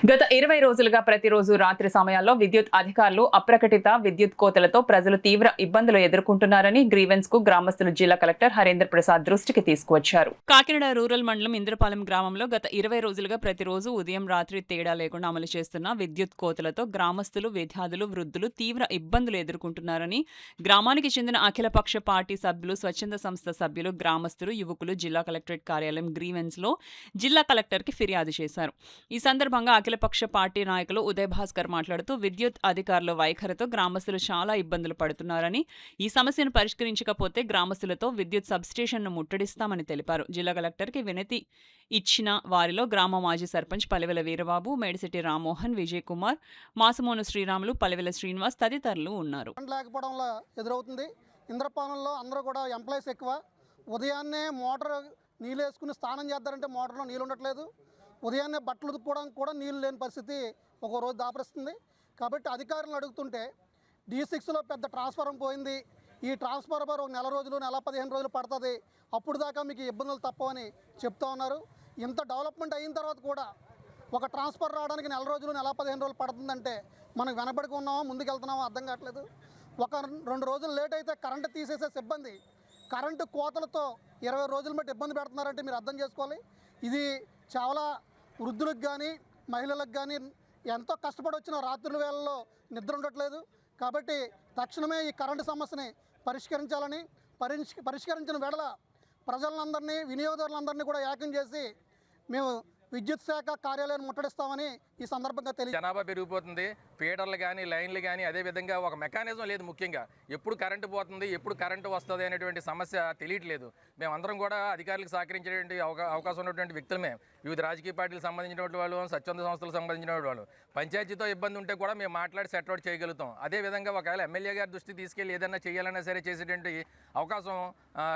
గత 20 రోజులుగా ప్రతిరోజు రాత్రి సమయాల్లో విద్యుత్ అధికారులు అప్రకటిత విద్యుత్ కోతలతో ప్రజలు తీవ్ర ఇబ్బందులు ఎదుర్కొంటున్నారని గ్రీవెన్స్ కు గ్రామస్తులు జిల్లా కలెక్టర్ హరేంద్ర ప్రసాద్ దృష్టికి తీసుకువచ్చారు. కాకినాడ రూరల్ మండలం ఇంద్రపాలెం గ్రామంలో గత 20 రోజులుగా ప్రతిరోజు ఉదయం రాత్రి తేడా లేకుండా అమలు చేస్తున్న విద్యుత్ కోతలతో గ్రామస్తులు, విద్యార్థులు, వృద్ధులు తీవ్ర ఇబ్బందులు ఎదుర్కొంటున్నారని గ్రామానికి చెందిన అఖిలపక్ష పార్టీ సభ్యులు, స్వచ్ఛంద సంస్థ సభ్యులు, గ్రామస్తులు, యువకులు జిల్లా కలెక్టరేట్ కార్యాలయం గ్రీవెన్స్ లో జిల్లా కలెక్టర్ కి ఫిర్యాదు చేశారు. ఈ సందర్భంగా అఖిలపక్ష పార్టీ నాయకులు ఉదయ్ భాస్కర్ మాట్లాడుతూ విద్యుత్ అధికారుల వైఖరితో గ్రామస్తులు చాలా ఇబ్బందులు పడుతున్నారని, ఈ సమస్యను పరిష్కరించకపోతే గ్రామస్తులతో విద్యుత్ సబ్స్టేషన్ను ముట్టడిస్తామని తెలిపారు. జిల్లా కలెక్టర్కి వినతి ఇచ్చిన వారిలో గ్రామ మాజీ సర్పంచ్ పలివెల వీరబాబు, మేడిశెట్టి రామ్మోహన్, విజయ్ కుమార్, మాసమోను శ్రీరాములు, పలివెల శ్రీనివాస్ తదితరులు ఉన్నారు. ఇంద్రపాలెంలో అందరూ కూడా ఎంప్లాయీస్ ఎక్కువ. ఉదయాన్నే మోటార్ నీళ్ళు వేసుకుని స్నానం చేద్దారంటే మోటార్లో నీళ్ళు ఉండట్లేదు. ఉదయాన్నే బట్టలు ఉతుక్కోవడానికి కూడా నీళ్ళు లేని పరిస్థితి ఒక రోజు దాపరిస్తుంది. కాబట్టి అధికారులను అడుగుతుంటే D6లో పెద్ద ట్రాన్స్ఫారం పోయింది, ఈ ట్రాన్స్ఫార్మర్ ఒక నెల రోజులు, నెల 15 రోజులు పడుతుంది, అప్పుడు దాకా మీకు ఇబ్బందులు తప్పవని చెప్తా ఉన్నారు. ఇంత డెవలప్మెంట్ అయిన తర్వాత కూడా ఒక ట్రాన్స్ఫర్ రావడానికి నెల రోజులు, నెల 15 రోజులు పడుతుందంటే మనకు వెనబడికి ఉన్నామో ముందుకు వెళ్తున్నామో అర్థం కావట్లేదు. ఒక 2 రోజులు లేట్ అయితే కరెంటు తీసేసే సిబ్బంది కరెంటు కోతలతో 20 రోజులు బట్టి ఇబ్బంది పెడుతున్నారంటే మీరు అర్థం చేసుకోవాలి. ఇది చాలా వృద్ధులకు కానీ మహిళలకు కానీ ఎంతో కష్టపడి వచ్చిన రాత్రుల వేళల్లో నిద్ర ఉండట్లేదు. కాబట్టి తక్షణమే ఈ కరెంటు సమస్యని పరిష్కరించాలని, పరిష్కరించిన వేళ ప్రజలందరినీ, వినియోగదారులందరినీ కూడా ఏకం చేసి మేము విద్యుత్ శాఖ కార్యాలయాన్ని ముట్టడిస్తామని ఈ సందర్భంగా జనాభా పెరిగిపోతుంది, ఫీడర్లు కానీ లైన్లు కానీ, అదేవిధంగా ఒక మెకానిజం లేదు. ముఖ్యంగా ఎప్పుడు కరెంటు పోతుంది, ఎప్పుడు కరెంటు వస్తుంది అనేటువంటి సమస్య తెలియట్లేదు. మేమందరం కూడా అధికారులకు సహకరించేటువంటి అవకాశం ఉన్నటువంటి వ్యక్తులమే. వివిధ రాజకీయ పార్టీలకు సంబంధించినటువంటి వాళ్ళు, స్వచ్ఛంద సంస్థలకు సంబంధించిన వాళ్ళు, పంచాయతీతో ఇబ్బంది ఉంటే కూడా మేము మాట్లాడి సెట్అవుట్ చేయగలుగుతాం. అదేవిధంగా ఒకవేళ ఎమ్మెల్యే గారి దృష్టికి తీసుకెళ్ళి ఏదైనా చేయాలన్నా సరే చేసేటువంటి అవకాశం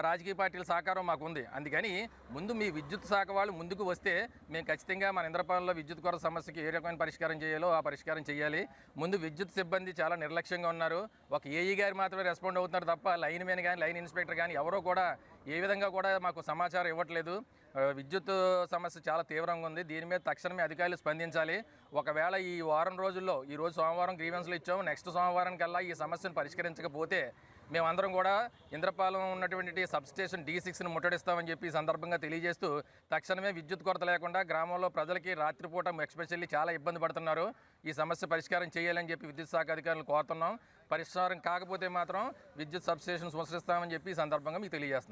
రాజకీయ పార్టీల సహకారం మాకు ఉంది. అందుకని ముందు మీ విద్యుత్ శాఖ వాళ్ళు ముందుకు వస్తే మేము ఖచ్చితంగా మన ఇంద్రపాలెంలో విద్యుత్ కొరత సమస్యకి ఏ రకమైన పరిష్కారం చేయాలో ఆ పరిష్కారం చేయాలి. ముందు విద్యుత్ సిబ్బంది చాలా నిర్లక్ష్యంగా ఉన్నారు. ఒక ఏఈ గారు మాత్రమే రెస్పాండ్ అవుతున్నారు తప్ప లైన్ మెన్ కానీ, లైన్ ఇన్స్పెక్టర్ కానీ ఎవరో కూడా ఏ విధంగా కూడా మాకు సమాచారం ఇవ్వట్లేదు. విద్యుత్ సమస్య చాలా తీవ్రంగా ఉంది. దీని మీద తక్షణమే అధికారులు స్పందించాలి. ఒకవేళ ఈ వారం రోజుల్లో, ఈరోజు సోమవారం గ్రీవెన్స్లో ఇచ్చాము, నెక్స్ట్ సోమవారం కల్లా ఈ సమస్యను పరిష్కరించకపోతే మేమందరం కూడా ఇంద్రపాలెం ఉన్నటువంటి సబ్స్టేషన్ D6ను ముట్టడిస్తామని చెప్పి ఈ సందర్భంగా తెలియజేస్తూ, తక్షణమే విద్యుత్ కొరత లేకుండా గ్రామంలో ప్రజలకి రాత్రిపూట ఎస్పెషల్లీ చాలా ఇబ్బంది పడుతున్నారు, ఈ సమస్య పరిష్కారం చేయాలని చెప్పి విద్యుత్ శాఖ అధికారులు కోరుతున్నాం. పరిష్కారం కాకపోతే మాత్రం విద్యుత్ సబ్స్టేషన్ సృష్టిస్తామని చెప్పి ఈ సందర్భంగా మీకు తెలియజేస్తున్నాం.